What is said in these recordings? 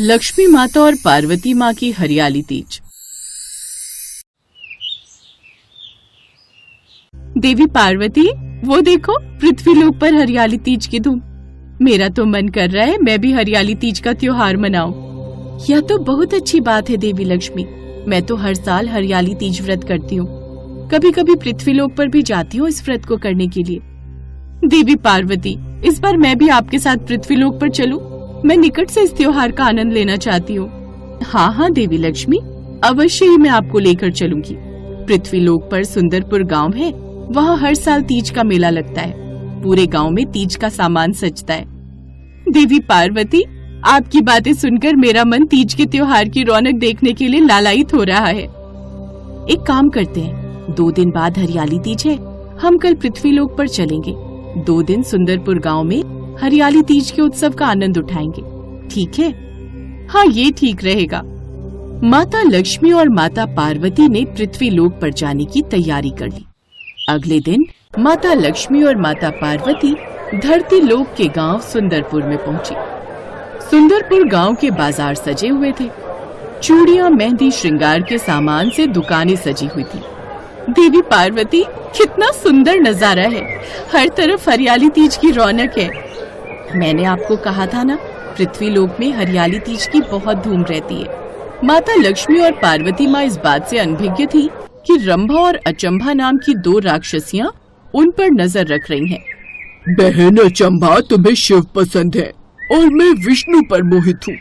लक्ष्मी माता और पार्वती माँ की हरियाली तीज। देवी पार्वती, वो देखो पृथ्वीलोक पर हरियाली तीज की धूम। मेरा तो मन कर रहा है मैं भी हरियाली तीज का त्योहार मनाऊं। यह तो बहुत अच्छी बात है देवी लक्ष्मी। मैं तो हर साल हरियाली तीज व्रत करती हूँ। कभी कभी पृथ्वीलोक पर भी जाती हूँ इस व्रत को करने के लिए। देवी पार्वती, इस बार मैं भी आपके साथ पृथ्वीलोक पर चलूं। मैं निकट से इस त्योहार का आनंद लेना चाहती हूँ। हाँ हाँ देवी लक्ष्मी, अवश्य ही मैं आपको लेकर चलूंगी। पृथ्वीलोक पर सुंदरपुर गांव है, वहाँ हर साल तीज का मेला लगता है। पूरे गांव में तीज का सामान सजता है। देवी पार्वती, आपकी बातें सुनकर मेरा मन तीज के त्योहार की रौनक देखने के लिए लालायित हो रहा है। एक काम करते हैं, 2 दिन बाद हरियाली तीज है, हम कल पृथ्वीलोक पर चलेंगे। 2 दिन सुंदरपुर गांव में हरियाली तीज के उत्सव का आनंद उठाएंगे, ठीक है? हाँ, ये ठीक रहेगा। माता लक्ष्मी और माता पार्वती ने पृथ्वीलोक पर जाने की तैयारी कर ली। अगले दिन माता लक्ष्मी और माता पार्वती धरती लोक के गांव सुंदरपुर में पहुंची। सुंदरपुर गांव के बाजार सजे हुए थे। चूड़ियां, मेहंदी, श्रृंगार के सामान से दुकानें सजी हुई थी। देवी पार्वती, कितना सुंदर नजारा है। हर तरफ हरियाली तीज की रौनक है। मैंने आपको कहा था ना, पृथ्वीलोक में हरियाली तीज की बहुत धूम रहती है। माता लक्ष्मी और पार्वती माँ इस बात से अनभिज्ञ थी कि रंभा और अचंभा नाम की 2 राक्षसियाँ उन पर नजर रख रही हैं। बहन अचंभा, तुम्हें शिव पसंद है और मैं विष्णु पर मोहित हूँ,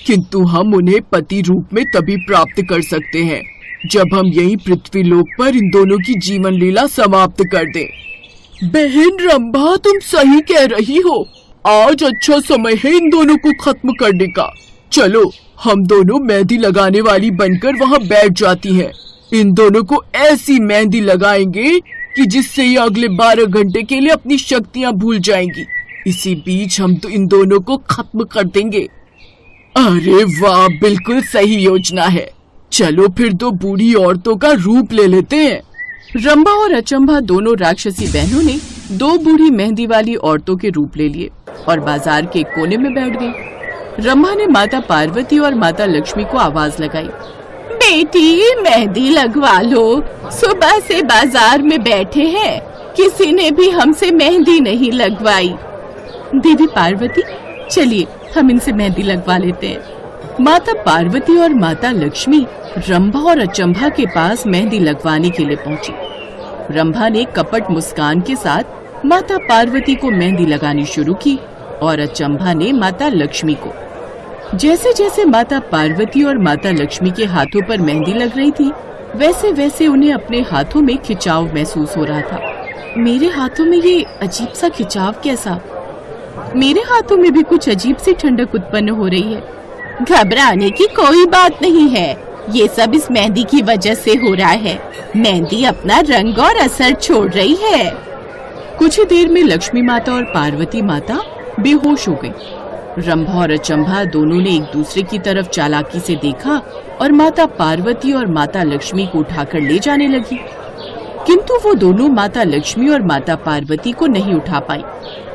किंतु हम उन्हें पति रूप में तभी प्राप्त कर सकते हैं जब हम यही पृथ्वीलोक पर इन दोनों की जीवन लीला समाप्त कर दें। बहन रंभा, तुम सही कह रही हो। आज अच्छा समय है इन दोनों को खत्म करने का। चलो, हम दोनों मेहंदी लगाने वाली बनकर वहाँ बैठ जाती हैं। इन दोनों को ऐसी मेहंदी लगाएंगे कि जिससे ये अगले 12 घंटे के लिए अपनी शक्तियाँ भूल जाएंगी। इसी बीच हम तो इन दोनों को खत्म कर देंगे। अरे वाह, बिल्कुल सही योजना है। चलो फिर 2 बूढ़ी औरतों का रूप ले लेते हैं। रंभा और अचंभा दोनों राक्षसी बहनों ने 2 बूढ़ी मेहंदी वाली औरतों के रूप ले लिए और बाजार के कोने में बैठ गई। रंभा ने माता पार्वती और माता लक्ष्मी को आवाज लगाई, बेटी मेहंदी लगवा लो। सुबह से बाजार में बैठे हैं, किसी ने भी हमसे मेहंदी नहीं लगवाई। देवी पार्वती, चलिए हम इनसे मेहंदी लगवा लेते हैं। माता पार्वती और माता लक्ष्मी रंभा और अचंभा के पास मेहंदी लगवाने के लिए पहुंची। रंभा ने कपट मुस्कान के साथ माता पार्वती को मेहंदी लगानी शुरू की और अचंभा ने माता लक्ष्मी को। जैसे जैसे माता पार्वती और माता लक्ष्मी के हाथों पर मेहंदी लग रही थी, वैसे वैसे उन्हें अपने हाथों में खिंचाव महसूस हो रहा था। मेरे हाथों में ये अजीब सा खिंचाव कैसा? मेरे हाथों में भी कुछ अजीब सी ठंडक उत्पन्न हो रही है। घबराने की कोई बात नहीं है, ये सब इस मेहंदी की वजह से हो रहा है। मेहंदी अपना रंग और असर छोड़ रही है। कुछ ही देर में लक्ष्मी माता और पार्वती माता बेहोश हो गईं। रंभा और अचंभा दोनों ने एक दूसरे की तरफ चालाकी से देखा और माता पार्वती और माता लक्ष्मी को उठाकर ले जाने लगी, किंतु वो दोनों माता लक्ष्मी और माता पार्वती को नहीं उठा पाई।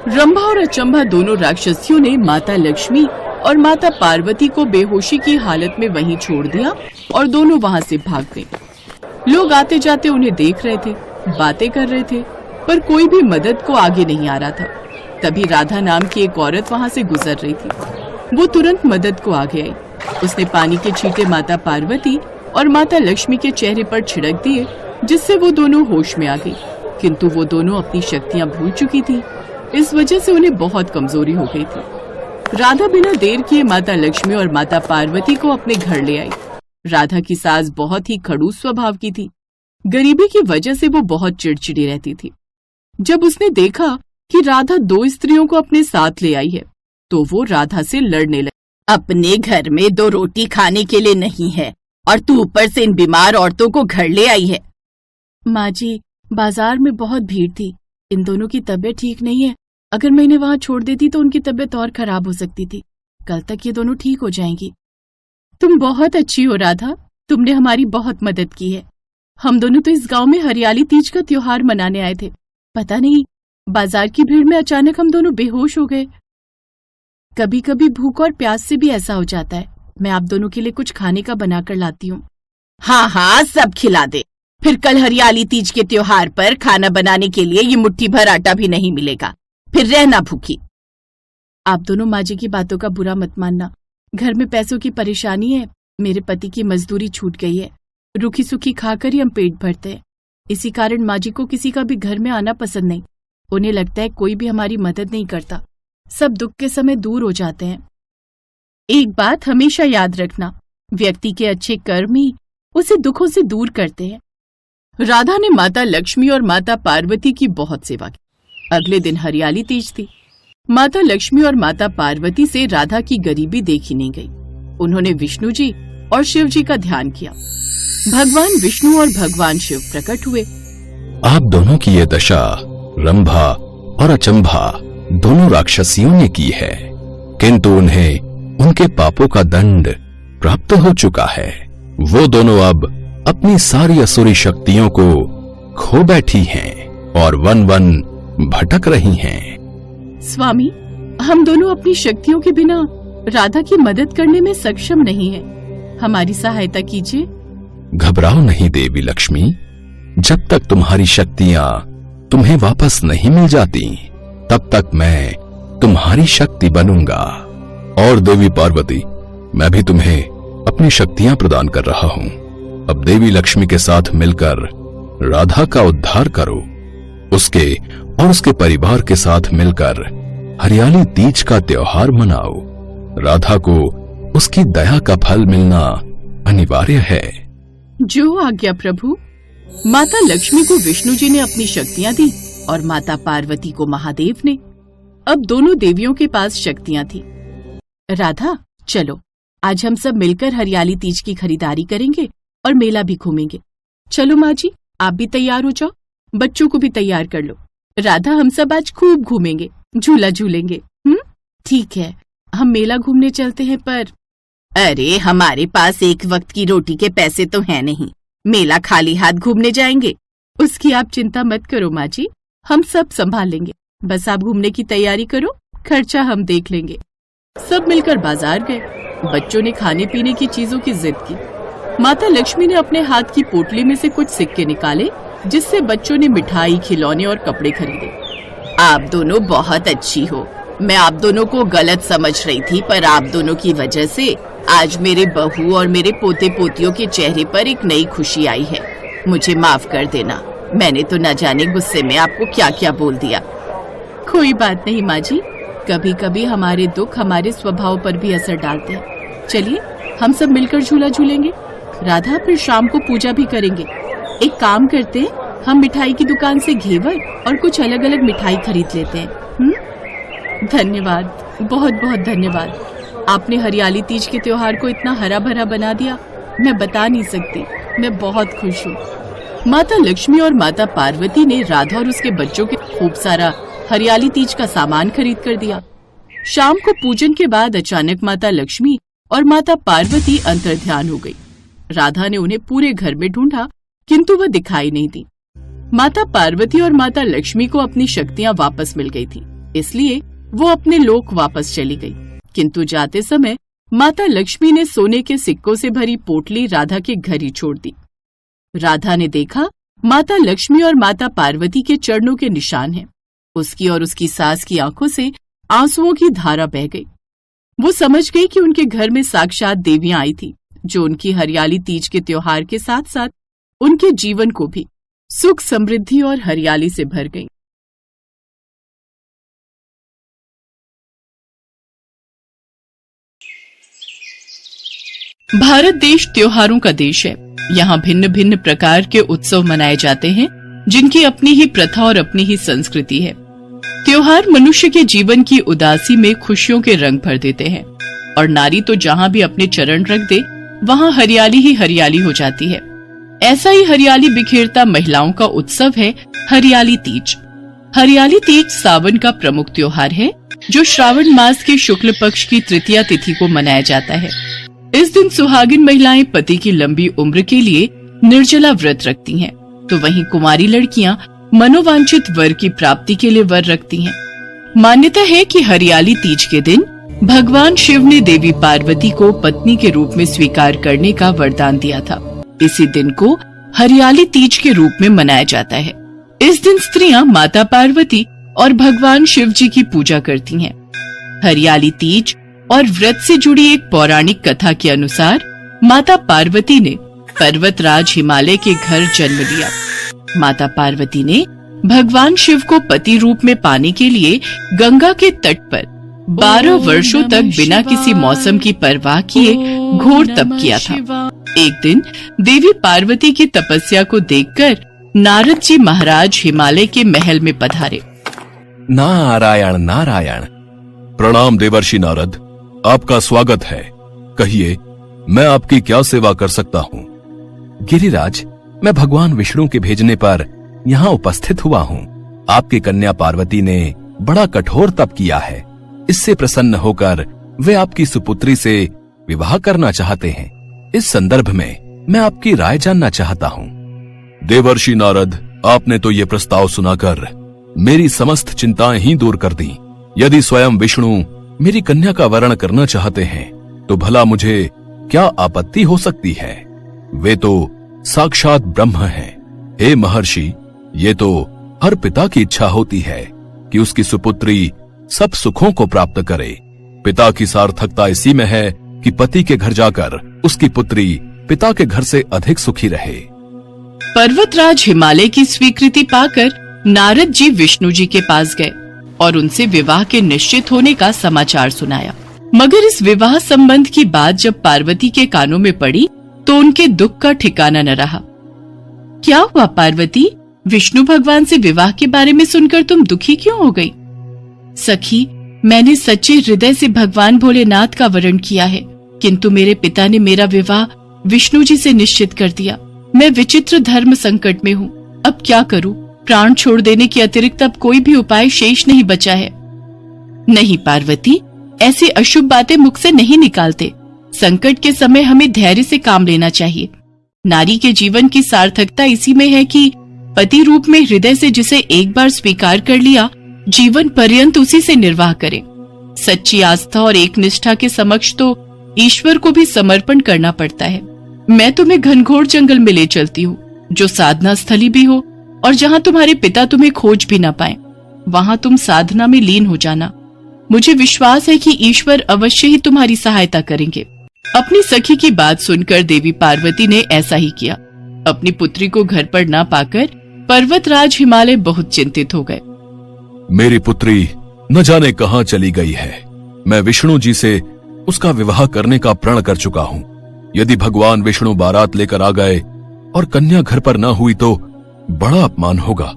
रंभा और अचंभा दोनों राक्षसियों ने माता लक्ष्मी और माता पार्वती को बेहोशी की हालत में वहीं छोड़ दिया और दोनों वहां से भाग गए। लोग आते जाते उन्हें देख रहे थे, बातें कर रहे थे, पर कोई भी मदद को आगे नहीं आ रहा था। तभी राधा नाम की एक औरत वहां से गुजर रही थी। वो तुरंत मदद को आगे आई। उसने पानी के छींटे माता पार्वती और माता लक्ष्मी के चेहरे पर छिड़क दिए, जिससे वो दोनों होश में आ गई, किंतु वो दोनों अपनी शक्तियाँ भूल चुकी थी। इस वजह से उन्हें बहुत कमजोरी हो गई थी। राधा बिना देर किए माता लक्ष्मी और माता पार्वती को अपने घर ले आई। राधा की सास बहुत ही खड़ूस स्वभाव की थी। गरीबी की वजह से वो बहुत चिड़चिड़ी रहती थी। जब उसने देखा कि राधा 2 स्त्रियों को अपने साथ ले आई है, तो वो राधा से लड़ने लगी। अपने घर में 2 रोटी खाने के लिए नहीं है और तू ऊपर से इन बीमार औरतों को घर ले आई है। माँ जी, बाजार में बहुत भीड़ थी, इन दोनों की तबीयत ठीक नहीं है। अगर मैं इन्हें वहाँ छोड़ देती तो उनकी तबीयत और खराब हो सकती थी। कल तक ये दोनों ठीक हो जाएंगी। तुम बहुत अच्छी हो राधा, तुमने हमारी बहुत मदद की है। हम दोनों तो इस गांव में हरियाली तीज का त्योहार मनाने आए थे। पता नहीं, बाजार की भीड़ में अचानक हम दोनों बेहोश हो गए। कभी कभी भूख और प्यास से भी ऐसा हो जाता है। मैं आप दोनों के लिए कुछ खाने का बना कर लाती हूँ। हाँ हाँ, सब खिला दे। फिर कल हरियाली तीज के त्योहार पर खाना बनाने के लिए ये मुट्ठी भर आटा भी नहीं मिलेगा, फिर रहना भूखी। आप दोनों माँ जी की बातों का बुरा मत मानना। घर में पैसों की परेशानी है। मेरे पति की मजदूरी छूट गई है। रूखी सूखी खाकर ही हम पेट भरते हैं। इसी कारण माँ जी को किसी का भी घर में आना पसंद नहीं। उन्हें लगता है कोई भी हमारी मदद नहीं करता। सब दुख के समय दूर हो जाते हैं। एक बात हमेशा याद रखना, व्यक्ति के अच्छे कर्म ही उसे दुखों से दूर करते हैं। राधा ने माता लक्ष्मी और माता पार्वती की बहुत सेवा की। अगले दिन हरियाली तीज थी। माता लक्ष्मी और माता पार्वती से राधा की गरीबी देखी नहीं गई। उन्होंने विष्णु जी और शिव जी का ध्यान किया। भगवान विष्णु और भगवान शिव प्रकट हुए। आप दोनों की ये दशा रंभा और अचंभा दोनों राक्षसियों ने की है, किंतु उन्हें उनके पापों का दंड प्राप्त हो चुका है। वो दोनों अब अपनी सारी असुरी शक्तियों को खो बैठी हैं और वन वन भटक रही हैं। स्वामी, हम दोनों अपनी शक्तियों के बिना राधा की मदद करने में सक्षम नहीं हैं। हमारी सहायता कीजिए। घबराओ नहीं देवी लक्ष्मी, जब तक तुम्हारी शक्तियां तुम्हें वापस नहीं मिल जाती तब तक मैं तुम्हारी शक्ति बनूंगा। और देवी पार्वती, मैं भी तुम्हें अपनी शक्तियां प्रदान कर रहा हूं। अब देवी लक्ष्मी के साथ मिलकर राधा का उद्धार करो। उसके और उसके परिवार के साथ मिलकर हरियाली तीज का त्योहार मनाओ। राधा को उसकी दया का फल मिलना अनिवार्य है। जो आज्ञा प्रभु। माता लक्ष्मी को विष्णु जी ने अपनी शक्तियां दी और माता पार्वती को महादेव ने। अब दोनों देवियों के पास शक्तियां थी। राधा, चलो आज हम सब मिलकर हरियाली तीज की खरीदारी करेंगे और मेला भी घूमेंगे। चलो माँ जी, आप भी तैयार हो जाओ, बच्चों को भी तैयार कर लो। राधा, हम सब आज खूब घूमेंगे, झूला झूलेंगे। ठीक है, हम मेला घूमने चलते हैं। पर अरे, हमारे पास एक वक्त की रोटी के पैसे तो हैं नहीं, मेला खाली हाथ घूमने जाएंगे। उसकी आप चिंता मत करो माँ जी, हम सब संभाल लेंगे। बस आप घूमने की तैयारी करो, खर्चा हम देख लेंगे। सब मिलकर बाजार गए। बच्चों ने खाने पीने की चीजों की जिद की। माता लक्ष्मी ने अपने हाथ की पोटली में से कुछ सिक्के निकाले, जिससे बच्चों ने मिठाई, खिलौने और कपड़े खरीदे। आप दोनों बहुत अच्छी हो। मैं आप दोनों को गलत समझ रही थी, पर आप दोनों की वजह से आज मेरे बहू और मेरे पोते पोतियों के चेहरे पर एक नई खुशी आई है। मुझे माफ कर देना, मैंने तो न जाने गुस्से में आपको क्या क्या बोल दिया। कोई बात नहीं माँ जी, कभी कभी हमारे दुख हमारे स्वभाव पर भी असर डालते हैं। चलिए हम सब मिलकर झूला झूलेंगे। राधा, फिर शाम को पूजा भी करेंगे। एक काम करते हैं, हम मिठाई की दुकान से घेवर और कुछ अलग अलग मिठाई खरीद लेते हैं। धन्यवाद, बहुत बहुत धन्यवाद। आपने हरियाली तीज के त्योहार को इतना हरा भरा बना दिया, मैं बता नहीं सकती। मैं बहुत खुश हूँ। माता लक्ष्मी और माता पार्वती ने राधा और उसके बच्चों के खूब सारा हरियाली तीज का सामान खरीद कर दिया। शाम को पूजन के बाद अचानक माता लक्ष्मी और माता पार्वती अंतर्ध्यान हो गई। राधा ने उन्हें पूरे घर में ढूंढा, किंतु वह दिखाई नहीं दी। माता पार्वती और माता लक्ष्मी को अपनी शक्तियां वापस मिल गई थी, इसलिए वो अपने लोक वापस चली गई। किंतु जाते समय माता लक्ष्मी ने सोने के सिक्कों से भरी पोटली राधा के घर ही छोड़ दी। राधा ने देखा माता लक्ष्मी और माता पार्वती के चरणों के निशान हैं। उसकी और उसकी सास की आंखों से आंसुओं की धारा बह गई। वो समझ गई कि उनके घर में साक्षात देवियां आई थी, जो उनकी हरियाली तीज के त्योहार के साथ साथ उनके जीवन को भी सुख, समृद्धि और हरियाली से भर गई। भारत देश त्योहारों का देश है। यहाँ भिन्न भिन्न प्रकार के उत्सव मनाए जाते हैं, जिनकी अपनी ही प्रथा और अपनी ही संस्कृति है। त्योहार मनुष्य के जीवन की उदासी में खुशियों के रंग भर देते हैं, और नारी तो जहाँ भी अपने चरण रख दे वहाँ हरियाली ही हरियाली हो जाती है। ऐसा ही हरियाली बिखेरता महिलाओं का उत्सव है हरियाली तीज। हरियाली तीज सावन का प्रमुख त्योहार है, जो श्रावण मास के शुक्ल पक्ष की तृतीया तिथि को मनाया जाता है। इस दिन सुहागिन महिलाएं पति की लंबी उम्र के लिए निर्जला व्रत रखती हैं, तो वहीं कुंवारी लड़कियां मनोवांछित वर की प्राप्ति के लिए वर रखती हैं। मान्यता है कि हरियाली तीज के दिन भगवान शिव ने देवी पार्वती को पत्नी के रूप में स्वीकार करने का वरदान दिया था। इसी दिन को हरियाली तीज के रूप में मनाया जाता है। इस दिन स्त्रियां माता पार्वती और भगवान शिव जी की पूजा करती हैं। हरियाली तीज और व्रत से जुड़ी एक पौराणिक कथा के अनुसार माता पार्वती ने पर्वतराज हिमालय के घर जन्म लिया। माता पार्वती ने भगवान शिव को पति रूप में पाने के लिए गंगा के तट पर 12 वर्षों तक बिना किसी मौसम की परवाह किए घोर तप किया था। एक दिन देवी पार्वती की तपस्या को देखकर नारद जी महाराज हिमालय के महल में पधारे। नारायण नारायण। प्रणाम देवर्षि नारद, आपका स्वागत है। कहिए, मैं आपकी क्या सेवा कर सकता हूँ? गिरिराज, मैं भगवान विष्णु के भेजने पर यहाँ उपस्थित हुआ हूँ। आपकी कन्या पार्वती ने बड़ा कठोर तप किया है। इससे प्रसन्न होकर वे आपकी सुपुत्री से विवाह करना चाहते हैं। इस संदर्भ में मैं आपकी राय जानना चाहता हूँ। देवर्षि नारद, आपने तो ये प्रस्ताव सुनाकर मेरी समस्त चिंताएं ही दूर कर दी। यदि स्वयं विष्णु मेरी कन्या का वरण करना चाहते हैं तो भला मुझे क्या आपत्ति हो सकती है? वे तो साक्षात ब्रह्म हैं। हे महर्षि, ये तो हर पिता की इच्छा होती है कि उसकी सुपुत्री सब सुखों को प्राप्त करे। पिता की सार्थकता इसी में है कि पति के घर जाकर उसकी पुत्री पिता के घर से अधिक सुखी रहे। पर्वतराज हिमालय की स्वीकृति पाकर नारद जी विष्णु जी के पास गए और उनसे विवाह के निश्चित होने का समाचार सुनाया। मगर इस विवाह संबंध की बात जब पार्वती के कानों में पड़ी तो उनके दुख का ठिकाना न रहा। क्या हुआ पार्वती? विष्णु भगवान से विवाह के बारे में सुनकर तुम दुखी क्यों हो गई? सखी, मैंने सच्चे हृदय से भगवान भोलेनाथ का वरण किया है, किंतु मेरे पिता ने मेरा विवाह विष्णु जी से निश्चित कर दिया। मैं विचित्र धर्म संकट में हूँ। अब क्या करूँ? प्राण छोड़ देने के अतिरिक्त अब कोई भी उपाय शेष नहीं बचा है। नहीं पार्वती, ऐसी अशुभ बातें मुख से नहीं निकालते। संकट के समय हमें धैर्य से काम लेना चाहिए। नारी के जीवन की सार्थकता इसी में है कि पति रूप में हृदय से जिसे एक बार स्वीकार कर लिया, जीवन पर्यंत उसी से निर्वाह करे। सच्ची आस्था और एक निष्ठा के समक्ष तो ईश्वर को भी समर्पण करना पड़ता है। मैं तुम्हें घनघोर जंगल में ले चलती हूँ, जो साधना स्थली भी हो, और जहाँ तुम्हारे पिता तुम्हें खोज भी न पाए। वहाँ तुम साधना में लीन हो जाना। मुझे विश्वास है कि ईश्वर अवश्य ही तुम्हारी सहायता करेंगे। अपनी सखी की बात सुनकर देवी पार्वती ने ऐसा ही किया। अपनी पुत्री को घर पर न पाकर पर्वतराज हिमालय बहुत चिंतित हो गए। मेरी पुत्री न जाने कहाँ चली गई है। मैं विष्णु जी से उसका विवाह करने का प्रण कर चुका हूँ। यदि भगवान विष्णु बारात लेकर आ गए और कन्या घर पर न हुई तो बड़ा अपमान होगा।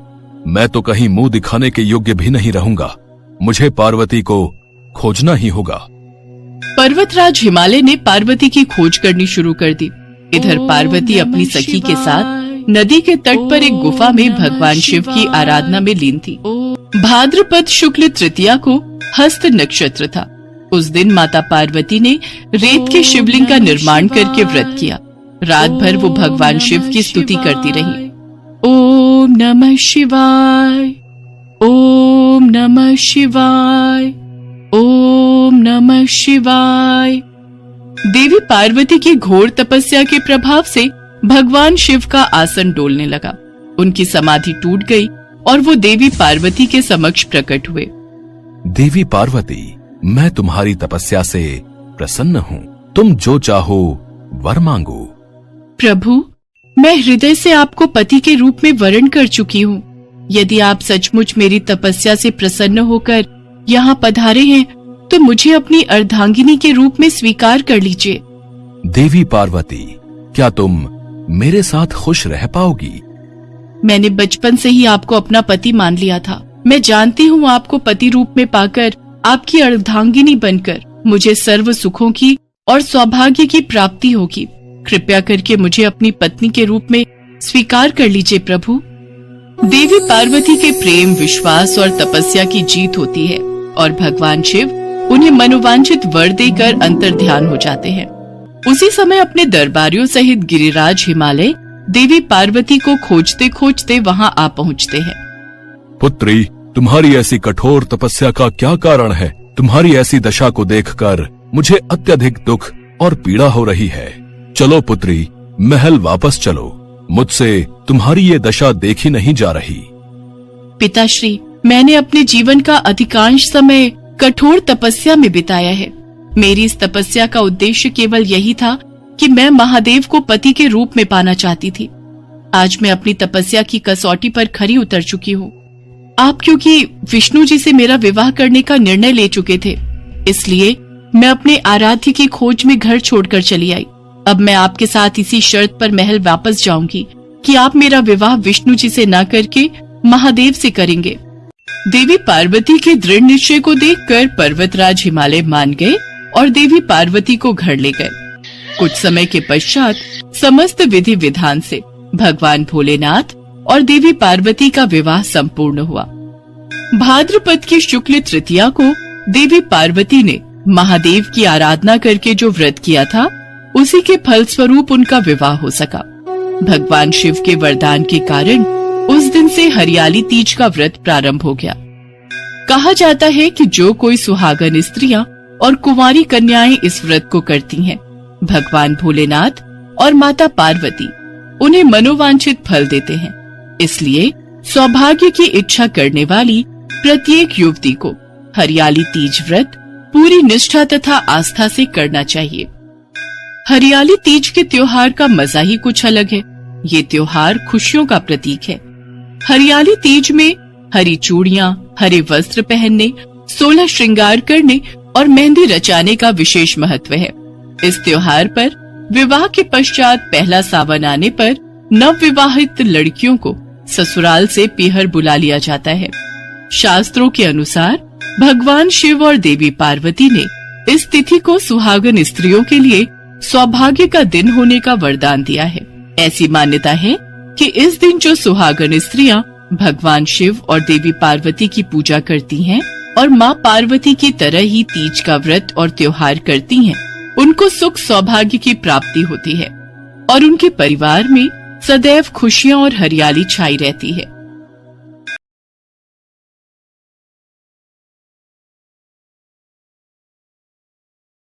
मैं तो कहीं मुंह दिखाने के योग्य भी नहीं रहूंगा। मुझे पार्वती को खोजना ही होगा। पर्वतराज हिमालय ने पार्वती की खोज करनी शुरू कर दी। इधर पार्वती अपनी सखी के साथ नदी के तट पर एक गुफा में भगवान शिव की आराधना में लीन थी। भाद्रपद शुक्ल तृतीया को हस्त नक्षत्र था। उस दिन माता पार्वती ने रेत के शिवलिंग का निर्माण करके व्रत किया। रात भर वो भगवान शिव की स्तुति करती रही। ओम नमः शिवाय, ओम नमः शिवाय, ओम नमः शिवाय। देवी पार्वती की घोर तपस्या के प्रभाव से भगवान शिव का आसन डोलने लगा। उनकी समाधि टूट गई और वो देवी पार्वती के समक्ष प्रकट हुए। देवी पार्वती, मैं तुम्हारी तपस्या से प्रसन्न हूँ। तुम जो चाहो वर मांगो। प्रभु, मैं हृदय से आपको पति के रूप में वरण कर चुकी हूँ। यदि आप सचमुच मेरी तपस्या से प्रसन्न होकर यहाँ पधारे हैं तो मुझे अपनी अर्धांगिनी के रूप में स्वीकार कर लीजिए। देवी पार्वती, क्या तुम मेरे साथ खुश रह पाओगी? मैंने बचपन से ही आपको अपना पति मान लिया था। मैं जानती हूँ आपको पति रूप में पाकर, आपकी अर्धांगिनी बनकर मुझे सर्व सुखों की और सौभाग्य की प्राप्ति होगी। कृपया करके मुझे अपनी पत्नी के रूप में स्वीकार कर लीजिए प्रभु। देवी पार्वती के प्रेम, विश्वास और तपस्या की जीत होती है और भगवान शिव उन्हें मनोवांछित वर देकर अंतर्ध्यान हो जाते हैं। उसी समय अपने दरबारियों सहित गिरिराज हिमालय देवी पार्वती को खोजते खोजते वहां आ पहुंचते हैं। पुत्री, तुम्हारी ऐसी कठोर तपस्या का क्या कारण है तुम्हारी ऐसी दशा को देखकर मुझे अत्यधिक दुख और पीड़ा हो रही है। चलो पुत्री, महल वापस चलो। मुझसे तुम्हारी ये दशा देखी नहीं जा रही। पिताश्री, मैंने अपने जीवन का अधिकांश समय कठोर तपस्या में बिताया है। मेरी इस तपस्या का उद्देश्य केवल यही था कि मैं महादेव को पति के रूप में पाना चाहती थी। आज मैं अपनी तपस्या की कसौटी पर खरी उतर चुकी हूँ। आप क्योंकि विष्णु जी से मेरा विवाह करने का निर्णय ले चुके थे, इसलिए मैं अपने आराध्य की खोज में घर छोड़कर चली आई। अब मैं आपके साथ इसी शर्त पर महल वापस जाऊंगी कि आप मेरा विवाह विष्णु जी से न करके महादेव से करेंगे। देवी पार्वती के दृढ़ निश्चय को देखकर पर्वतराज हिमालय मान गए और देवी पार्वती को घर ले गए। कुछ समय के पश्चात समस्त विधि विधान से भगवान भोलेनाथ और देवी पार्वती का विवाह संपूर्ण हुआ। भाद्रपद की शुक्ल तृतीया को देवी पार्वती ने महादेव की आराधना करके जो व्रत किया था, उसी के फलस्वरूप उनका विवाह हो सका। भगवान शिव के वरदान के कारण उस दिन से हरियाली तीज का व्रत प्रारंभ हो गया। कहा जाता है कि जो कोई सुहागन स्त्रियां और कुंवारी कन्याएं इस व्रत को करती हैं, भगवान भोलेनाथ और माता पार्वती उन्हें मनोवांछित फल देते हैं। इसलिए सौभाग्य की इच्छा करने वाली प्रत्येक युवती को हरियाली तीज व्रत पूरी निष्ठा तथा आस्था से करना चाहिए। हरियाली तीज के त्योहार का मजा ही कुछ अलग है। ये त्योहार खुशियों का प्रतीक है। हरियाली तीज में हरी चूड़ियां, हरे वस्त्र पहनने, 16 श्रृंगार करने और मेहंदी रचाने का विशेष महत्व है। इस त्योहार पर विवाह के पश्चात पहला सावन आने पर नव विवाहित लड़कियों को ससुराल से पीहर बुला लिया जाता है। शास्त्रों के अनुसार भगवान शिव और देवी पार्वती ने इस तिथि को सुहागन स्त्रियों के लिए सौभाग्य का दिन होने का वरदान दिया है। ऐसी मान्यता है कि इस दिन जो सुहागन स्त्रियां भगवान शिव और देवी पार्वती की पूजा करती हैं और माँ पार्वती की तरह ही तीज का व्रत और त्योहार करती हैं, उनको सुख सौभाग्य की प्राप्ति होती है और उनके परिवार में सदैव खुशियाँ और हरियाली छाई रहती है।